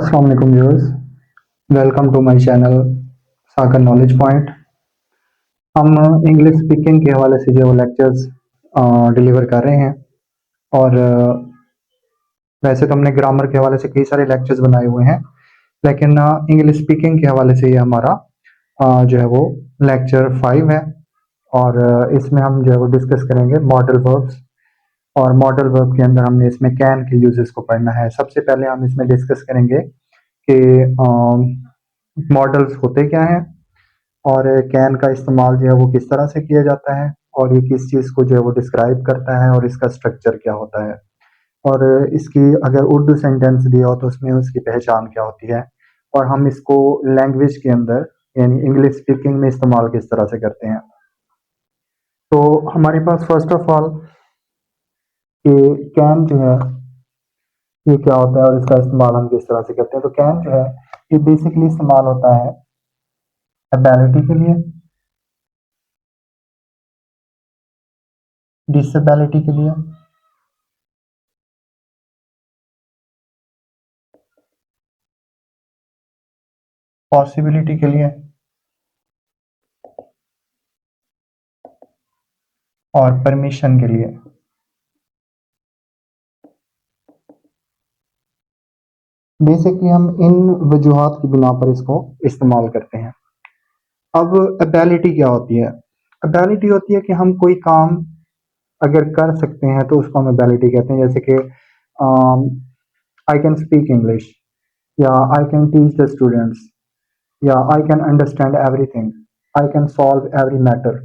अस्सलाम वालेकुम viewers, welcome to my channel Sagar knowledge point. हम इंग्लिश स्पीकिंग के हवाले से जो लेक्चर्स डिलीवर कर रहे हैं और वैसे तो हमने ग्रामर के हवाले से कई सारे लेक्चर्स बनाए हुए हैं, लेकिन इंग्लिश स्पीकिंग के हवाले से ये हमारा जो है वो लेक्चर 5 है। और इसमें हम जो है वो डिस्कस करेंगे मॉडल वर्ब्स। और मॉडल वर्ब के अंदर हमने इसमें कैन के यूजेस को पढ़ना है। सबसे पहले हम इसमें डिस्कस करेंगे कि मॉडल्स होते क्या हैं और कैन का इस्तेमाल जो है वो किस तरह से किया जाता है और ये किस चीज़ को जो है वो डिस्क्राइब करता है और इसका स्ट्रक्चर क्या होता है, और इसकी अगर उर्दू सेंटेंस दिया हो तो उसमें उसकी पहचान क्या होती है, और हम इसको लैंग्वेज के अंदर यानी इंग्लिश स्पीकिंग में इस्तेमाल किस तरह से करते हैं। तो हमारे पास फर्स्ट ऑफ ऑल कि कैन जो है ये क्या होता है और इसका इस्तेमाल हम किस तरह से करते हैं। तो कैन जो है ये बेसिकली इस्तेमाल होता है एबिलिटी के लिए, डिसेबिलिटी के लिए, पॉसिबिलिटी के लिए और परमिशन के लिए। बेसिकली हम इन वजूहात की बिना पर इसको इस्तेमाल करते हैं। अब एबिलिटी क्या होती है? एबिलिटी होती है कि हम कोई काम अगर कर सकते हैं तो उसको हम एबिलिटी कहते हैं। जैसे कि आई कैन स्पीक इंग्लिश, या I can teach the students, या I can understand everything, I can solve every matter.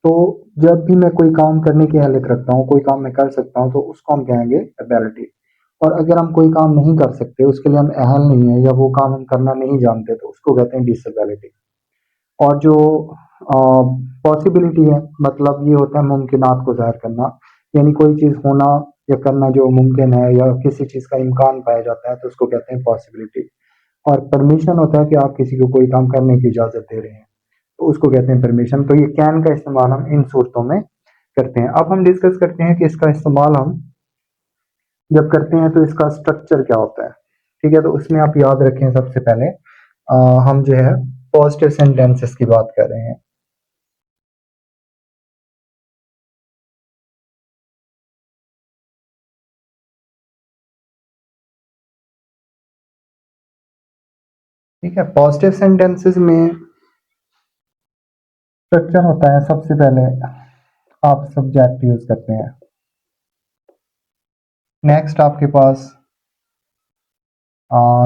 तो जब भी मैं कोई काम करने की अहलियत रखता हूँ, कोई काम मैं कर सकता हूँ, तो उसको हम कहेंगे एबिलिटी। और अगर हम कोई काम नहीं कर सकते, उसके लिए हम अहल नहीं है या वो काम हम करना नहीं जानते, तो उसको कहते हैं डिसेबिलिटी। और जो पॉसिबिलिटी है, मतलब ये होता है मुमकिनात को ज़ाहिर करना, यानी कोई चीज़ होना या करना जो मुमकिन है या किसी चीज़ का इम्कान पाया जाता है, तो उसको कहते हैं पॉसिबिलिटी। और परमिशन होता है कि आप किसी को कोई काम करने की इजाज़त दे रहे हैं, तो उसको कहते हैं परमिशन। तो ये कैन का इस्तेमाल हम इन सूरतों में करते हैं। अब हम डिस्कस करते हैं कि इसका इस्तेमाल हम जब करते हैं तो इसका स्ट्रक्चर क्या होता है। ठीक है, तो उसमें आप याद रखें सबसे पहले हम जो है पॉजिटिव सेंटेंसेस की बात कर रहे हैं। ठीक है, पॉजिटिव सेंटेंसेस में स्ट्रक्चर होता है, सबसे पहले आप सब्जेक्ट यूज करते हैं। नेक्स्ट आपके पास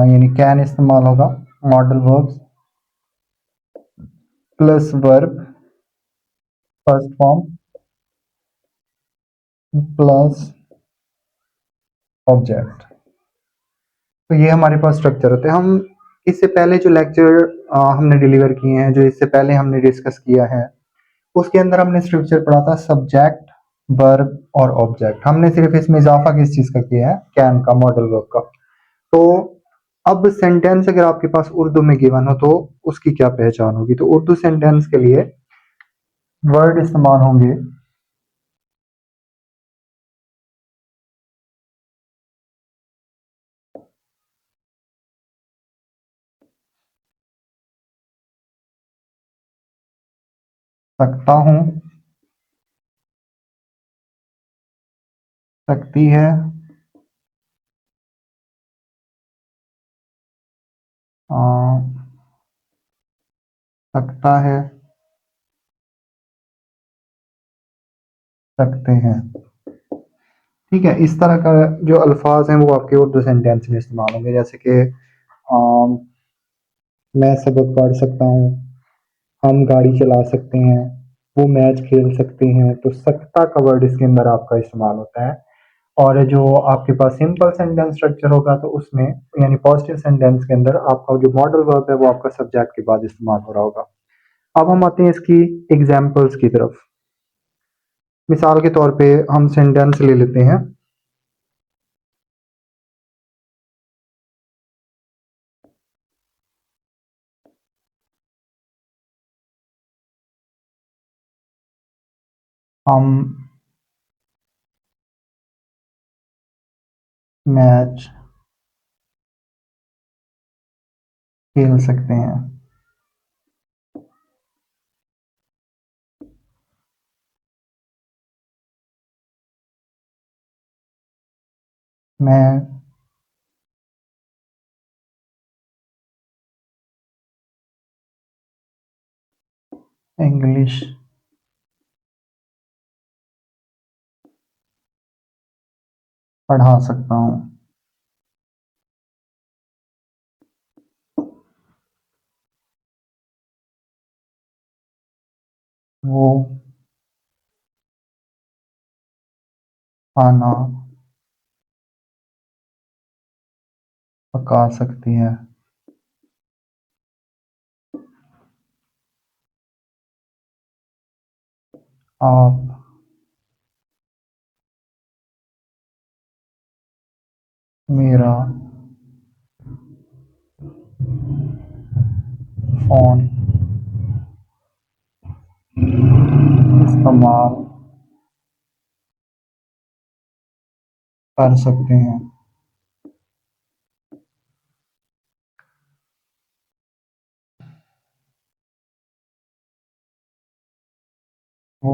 यानी कैन इस्तेमाल होगा, modal verbs plus verb first form plus object. तो ये हमारे पास स्ट्रक्चर होते हैं। हम इससे पहले जो लेक्चर हमने डिलीवर किए हैं, जो इससे पहले हमने डिस्कस किया है, उसके अंदर हमने स्ट्रक्चर पढ़ा था सब्जेक्ट, वर्ब और ऑब्जेक्ट। हमने सिर्फ इसमें इजाफा किस चीज का किया है? कैन का, मॉडल वर्ब का। तो अब सेंटेंस अगर आपके पास उर्दू में गिवन हो तो उसकी क्या पहचान होगी? तो उर्दू सेंटेंस के लिए वर्ड इस्तेमाल होंगे सकता हूं, सकती है, आ, सकता है, सकते हैं। ठीक है, इस तरह का जो अल्फाज हैं वो आपके उर्दू सेंटेंस में इस्तेमाल होंगे। जैसे कि अम, मैं सबक पढ़ सकता हूँ, हम गाड़ी चला सकते हैं, वो मैच खेल सकते हैं। तो सकता का वर्ड इसके अंदर आपका इस्तेमाल होता है। और जो आपके पास सिंपल सेंटेंस स्ट्रक्चर होगा तो उसमें यानी पॉजिटिव सेंटेंस के अंदर आपका जो मॉडल वर्ब है वो आपका सब्जेक्ट के बाद इस्तेमाल हो रहा होगा। अब हम आते हैं इसकी एग्जाम्पल्स की तरफ। मिसाल के तौर पे हम सेंटेंस ले लेते हैं, हम मैच खेल सकते हैं। मैं इंग्लिश पढ़ा सकता हूँ। वो खाना पका सकती है। आप मेरा फ़ोन इस्तेमाल कर सकते हैं। वो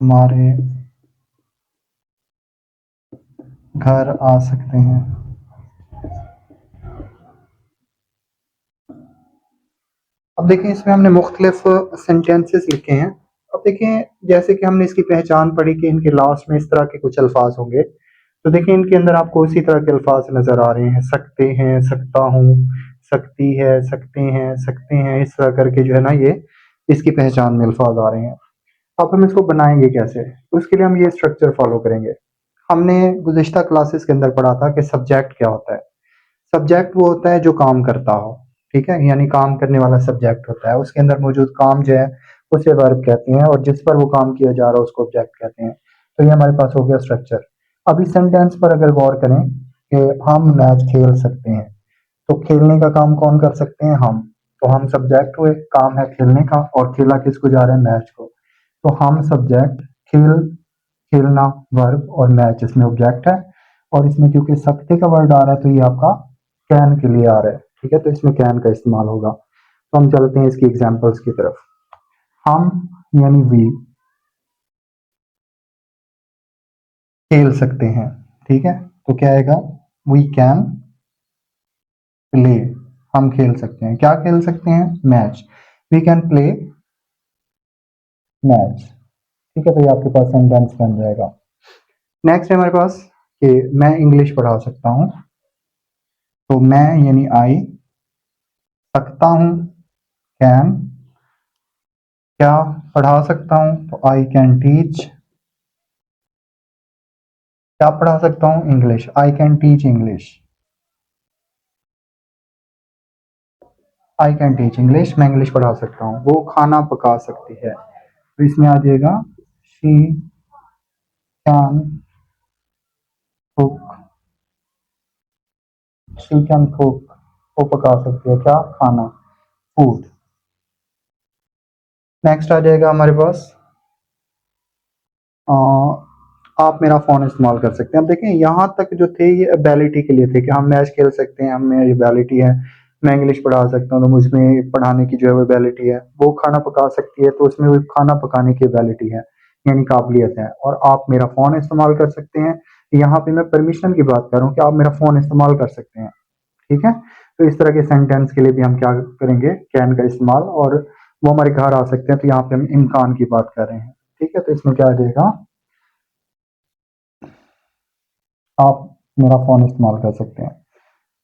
हमारे घर आ सकते हैं। अब देखिए इसमें हमने मुख्तलिफ सेंटेंसेस लिखे हैं। अब देखें जैसे कि हमने इसकी पहचान पढ़ी कि इनके लास्ट में इस तरह के कुछ अल्फाज होंगे, तो देखिए इनके अंदर आपको उसी तरह के अल्फाज नजर आ रहे हैं, सकते हैं, सकता हूँ, सकती है, सकते हैं, इस तरह करके जो है ना ये इसकी पहचान में अल्फाज आ रहे हैं। अब हम इसको बनाएंगे कैसे, उसके लिए हम ये स्ट्रक्चर फॉलो करेंगे। हमने गुज़िश्ता क्लासेस के अंदर पढ़ा था कि सब्जेक्ट क्या होता है। सब्जेक्ट वो होता है जो काम करता हो, ठीक है, यानी काम करने वाला सब्जेक्ट होता है, उसके अंदर मौजूद काम जो है उसे वर्ब कहते हैं, और जिस पर वो काम किया जा रहा है उसको ऑब्जेक्ट कहते हैं। तो ये हमारे पास हो गया स्ट्रक्चर। अब इस सेंटेंस पर अगर गौर करें कि हम मैच खेल सकते हैं, तो खेलने का काम कौन कर सकते हैं, हम। तो हम सब्जेक्ट हुए, काम है खेलने का, और खेला किसको जा रहा है, मैच को। तो हम सब्जेक्ट, खेल, खेलना वर्ब, और मैच इसमें ऑब्जेक्ट है। और इसमें क्योंकि सकते का वर्ड आ रहा है तो ये आपका कैन के लिए आ रहा है, ठीक है, तो इसमें कैन का इस्तेमाल होगा। तो हम चलते हैं इसकी एग्जांपल्स की तरफ। हम यानी वी खेल सकते हैं, ठीक है, तो क्या आएगा, वी कैन प्ले। हम खेल सकते हैं, क्या खेल सकते हैं, match. We can play match, ठीक है, तो ये आपके पास सेंटेंस बन जाएगा। नेक्स्ट है हमारे पास कि मैं इंग्लिश पढ़ा सकता हूँ। तो मैं यानी आई, सकता हूँ कैन, क्या पढ़ा सकता हूँ, तो आई कैन टीच, क्या पढ़ा सकता हूँ, English, I can teach English. I can teach English, मैं इंग्लिश पढ़ा सकता हूँ। वो खाना पका सकती है, तो इसमें आ जाएगा she can cook, she can cook, वो पका सकती है क्या, खाना, फूड। नेक्स्ट आ जाएगा हमारे पास अ, आप मेरा फ़ोन इस्तेमाल कर सकते हैं। अब देखें यहाँ तक जो थे ये एबिलिटी के लिए थे कि हम मैच खेल सकते हैं, हमें एबिलिटी है, मैं इंग्लिश पढ़ा सकता हूँ तो मुझमें पढ़ाने की जो है वो एबिलिटी है। वो खाना पका सकती है तो उसमें वो खाना पकाने की एबिलिटी है, यानी काबिलियत है। और आप मेरा फ़ोन इस्तेमाल कर सकते हैं, यहाँ पे मैं परमिशन की बात कर रहा हूँ कि आप मेरा फ़ोन इस्तेमाल कर सकते हैं, ठीक है। तो इस तरह के सेंटेंस के लिए भी हम क्या करेंगे, कैन का इस्तेमाल। और वो हमारे घर आ सकते हैं, तो यहाँ पे हम इम्कान की बात कर रहे हैं, ठीक है। तो इसमें क्या आ जाएगा, आप मेरा फ़ोन इस्तेमाल कर सकते हैं।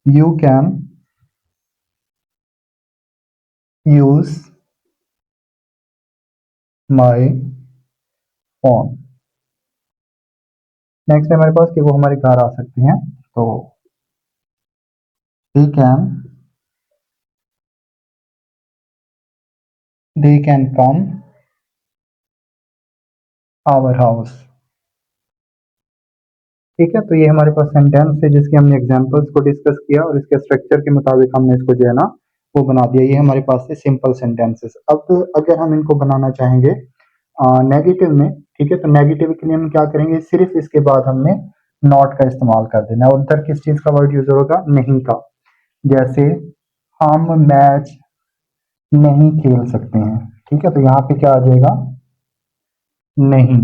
You can use my phone. Next है हमारे पास कि वो हमारे घर आ सकती हैं, तो they can, they can come our house, ठीक है। तो ये हमारे पास सेंटेंस है जिसके हमने एग्जांपल्स को डिस्कस किया, और इसके स्ट्रक्चर के मुताबिक हमने इसको जो है ना वो बना दिया। ये हमारे पास है सिंपल सेंटेंसेस। अब अगर हम इनको बनाना चाहेंगे नेगेटिव में, ठीक है, तो नेगेटिव के लिए हम क्या करेंगे, सिर्फ इसके बाद हमने नॉट का इस्तेमाल कर देना है। और उधर किस चीज का वर्ड यूज होगा? नहीं का। जैसे हम मैच नहीं खेल सकते हैं, ठीक है, तो यहाँ पे क्या आ जाएगा? नहीं।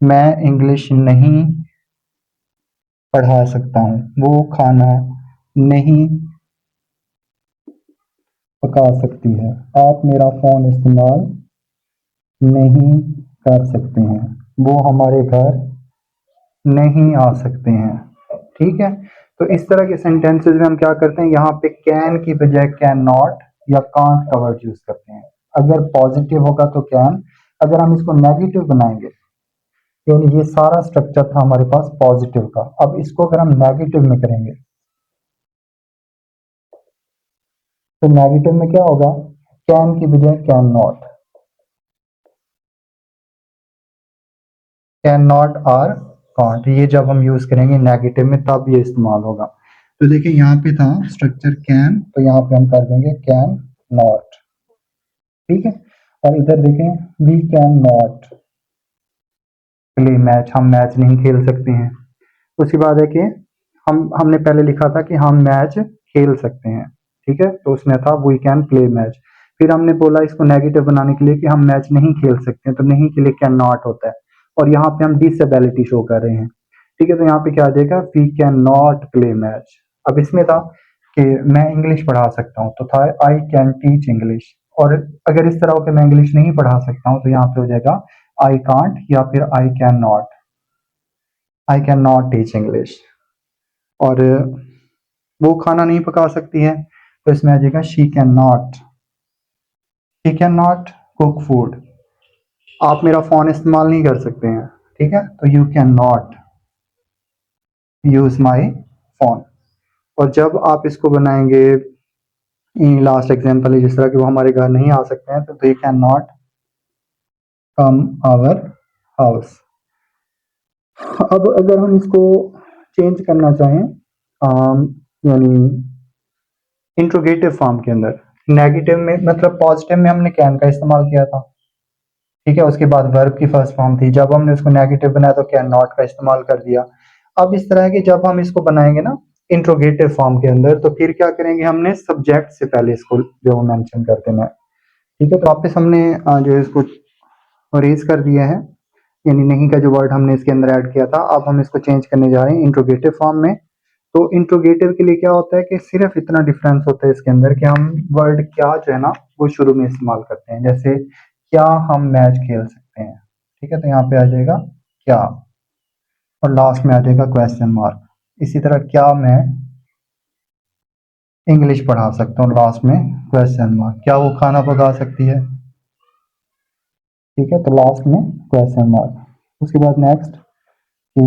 मैं इंग्लिश नहीं पढ़ा सकता हूँ, वो खाना नहीं पका सकती है, आप मेरा फोन इस्तेमाल नहीं कर सकते हैं, वो हमारे घर नहीं आ सकते हैं। ठीक है, तो इस तरह के सेंटेंसेस में हम क्या करते हैं, यहाँ पे कैन की बजाय कैन नॉट या कांट का वर्ड यूज करते हैं। अगर पॉजिटिव होगा तो कैन, अगर हम इसको नेगेटिव बनाएंगे, यानी ये सारा स्ट्रक्चर था हमारे पास पॉजिटिव का, अब इसको अगर हम नेगेटिव में करेंगे तो नेगेटिव में क्या होगा? कैन की बजाय कैन नॉट, कैन नॉट और कांट, ये जब हम यूज करेंगे नेगेटिव में तब ये इस्तेमाल होगा। तो देखिए यहाँ पे था स्ट्रक्चर कैन, तो यहाँ पे हम कर देंगे कैन नॉट। ठीक है, और इधर देखें we can not play match, हम मैच नहीं खेल सकते हैं। उसके बाद है कि हमने पहले लिखा था कि हम मैच खेल सकते हैं, ठीक है, तो उसमें था वी कैन प्ले मैच। फिर हमने बोला इसको नेगेटिव बनाने के लिए कि हम मैच नहीं खेल सकते हैं, तो नहीं के लिए कैन नॉट होता है, और यहाँ पे हम डिसेबिलिटी शो कर रहे हैं। ठीक है, तो यहाँ पे क्या आ जाएगा? We can not play match. अब इसमें था कि मैं इंग्लिश पढ़ा सकता हूँ, तो था आई कैन टीच इंग्लिश। और अगर इस तरह हो कि मैं इंग्लिश नहीं पढ़ा सकता हूँ, तो यहाँ पे हो जाएगा आई कांट या फिर I can not, I can not teach English. और वो खाना नहीं पका सकती है, तो इसमें आ जाएगा she can not cook food, आप मेरा फोन इस्तेमाल नहीं कर सकते हैं, ठीक है, तो you can not use my phone. और जब आप इसको बनाएंगे, लास्ट एग्जाम्पल है जिस तरह कि वो हमारे घर नहीं आ सकते हैं, तो they can not come our house. अब अगर हम इसको चेंज करना चाहें, यानी इंट्रोगेटिव फॉर्म के अंदर, नेगेटिव में मतलब पॉजिटिव में हमने कैन का इस्तेमाल किया था, ठीक है, उसके बाद वर्ब की फर्स्ट फॉर्म थी, जब हमने उसको नेगेटिव बनाया तो कैन नॉट का इस्तेमाल कर दिया। अब इस तरह के जब हम इसको बनाएंगे ना इंट्रोगेटिव फॉर्म के अंदर, तो फिर क्या करेंगे, हमने सब्जेक्ट से पहले इसको जो मेंशन कर देना है। ठीक है, तो वापस हमने जो है इसको रेज कर दिया है, यानी नहीं का जो वर्ड हमने इसके अंदर ऐड किया था, अब हम इसको चेंज करने जा रहे हैं इंट्रोगेटिव फॉर्म में। तो इंट्रोगेटिव के लिए क्या होता है कि सिर्फ इतना डिफरेंस होता है इसके अंदर कि हम वर्ड क्या जो है ना वो शुरू में इस्तेमाल करते हैं, जैसे क्या हम मैच खेल सकते हैं, ठीक है, तो यहाँ पे आ जाएगा क्या, और लास्ट में आ जाएगा क्वेश्चन मार्क। इसी तरह क्या मैं इंग्लिश पढ़ा सकता हूँ, लास्ट में क्वेश्चन मार्क, क्या वो खाना पका सकती है, ठीक है, तो लास्ट में क्वेश्चन मार्क। उसके बाद नेक्स्ट कि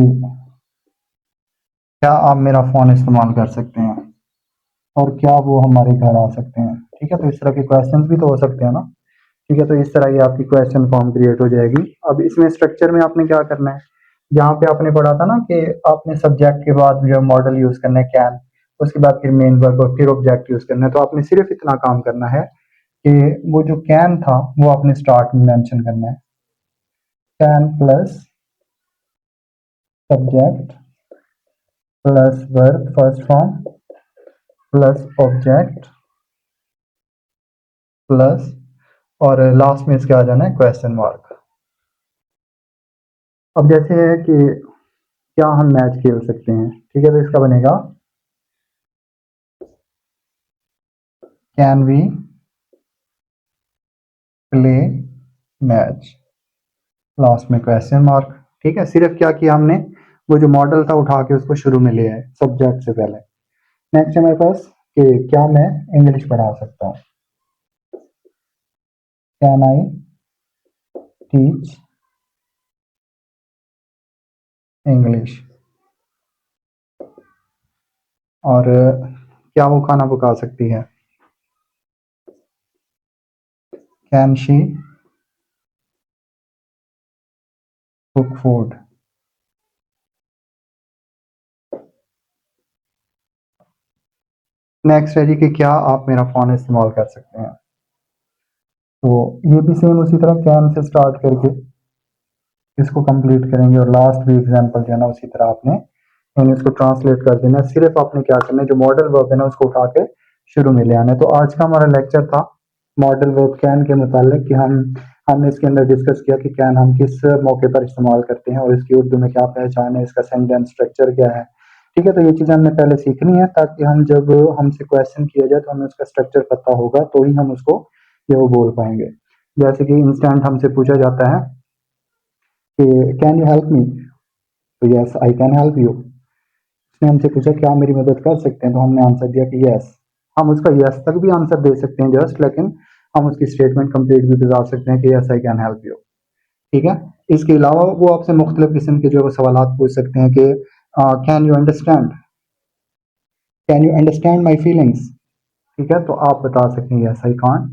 क्या आप मेरा फोन इस्तेमाल कर सकते हैं, और क्या वो हमारे घर आ सकते हैं, ठीक है, तो इस तरह के क्वेश्चंस भी तो हो सकते हैं ना। ठीक है, तो इस तरह ये आपकी क्वेश्चन फॉर्म क्रिएट हो जाएगी। अब इसमें स्ट्रक्चर में आपने क्या करना है, जहाँ पे आपने पढ़ा था ना कि आपने सब्जेक्ट के बाद जो मॉडल यूज करना है कैन, उसके बाद फिर मेन वर्ब और फिर ऑब्जेक्ट यूज करना है, तो आपने सिर्फ इतना काम करना है कि वो जो कैन था वो आपने स्टार्ट में मेंशन करना है, can plus subject plus verb first form plus object plus, और लास्ट में इसके आ जाना है क्वेश्चन मार्क। अब जैसे है कि क्या हम मैच खेल सकते हैं, ठीक है, तो इसका बनेगा can we play match, last में क्वेश्चन मार्क। ठीक है, सिर्फ क्या किया हमने, वो जो मॉडल था उठा के उसको शुरू में ले आए सब्जेक्ट से पहले। नेक्स्ट है मेरे पास कि क्या मैं इंग्लिश पढ़ा सकता हूँ, कैन आई टीच इंग्लिश, और क्या वो खाना पका सकती है, can she cook food. Next है जी कि क्या आप मेरा फोन इस्तेमाल कर सकते हैं, तो ये भी सेम उसी तरह कैन से स्टार्ट करके इसको कंप्लीट करेंगे और लास्ट भी एग्जांपल जो है ना उसी तरह आपने यानी इसको ट्रांसलेट कर देना। सिर्फ आपने क्या करना है, जो मॉडल वर्ब है ना उसको उठा के शुरू में ले आना है। तो आज का हमारा लेक्चर था मॉडल वर्ब कैन के मुतालिक कि हमने इसके अंदर डिस्कस किया कि कैन हम किस मौके पर इस्तेमाल करते हैं और इसकी उर्दू में क्या पहचान है, इसका सेंटेंस स्ट्रक्चर क्या है। ठीक है, तो ये चीज़ें हमने पहले सीखनी है ताकि हम जब हमसे क्वेश्चन किया जाए तो हमें उसका स्ट्रक्चर पता होगा तो ही हम उसको ये वो बोल पाएंगे। जैसे कि इंस्टेंट हमसे पूछा जाता है कि कैन यू हेल्प मी, तो yes I can help you. उसने हमसे पूछा क्या मेरी मदद कर सकते हैं, तो हमने आंसर दिया कि यस। हम उसका यस तक भी आंसर दे सकते हैं जस्ट, लेकिन हम उसकी स्टेटमेंट कंप्लीट भी बता सकते हैं कि yes I can help you. ठीक है, इसके अलावा वो आपसे मुख्तलिफ किस्म के जो सवाल पूछ सकते हैं कि can you understand my feelings. ठीक है, तो आप बता सकते हैं यस आई कांट,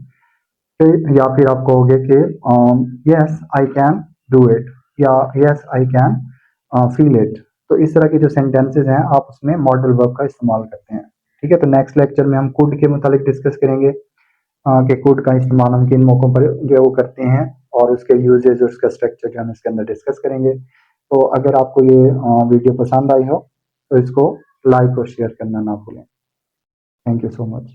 या फिर आप कहोगे कि yes I can do it या yes I can feel it. तो इस तरह के जो सेंटेंसेस हैं आप उसमें मॉडल वर्ब का इस्तेमाल करते हैं। ठीक है, तो नेक्स्ट लेक्चर में हम कुड के मुतालिक डिस्कस करेंगे कि कुड का इस्तेमाल हम किन मौकों पर जो है वो करते हैं और उसके यूजेज और उसका स्ट्रक्चर जो हम इसके अंदर डिस्कस करेंगे। तो अगर आपको ये वीडियो पसंद आई हो तो इसको लाइक और शेयर करना ना भूलें। Thank you so much.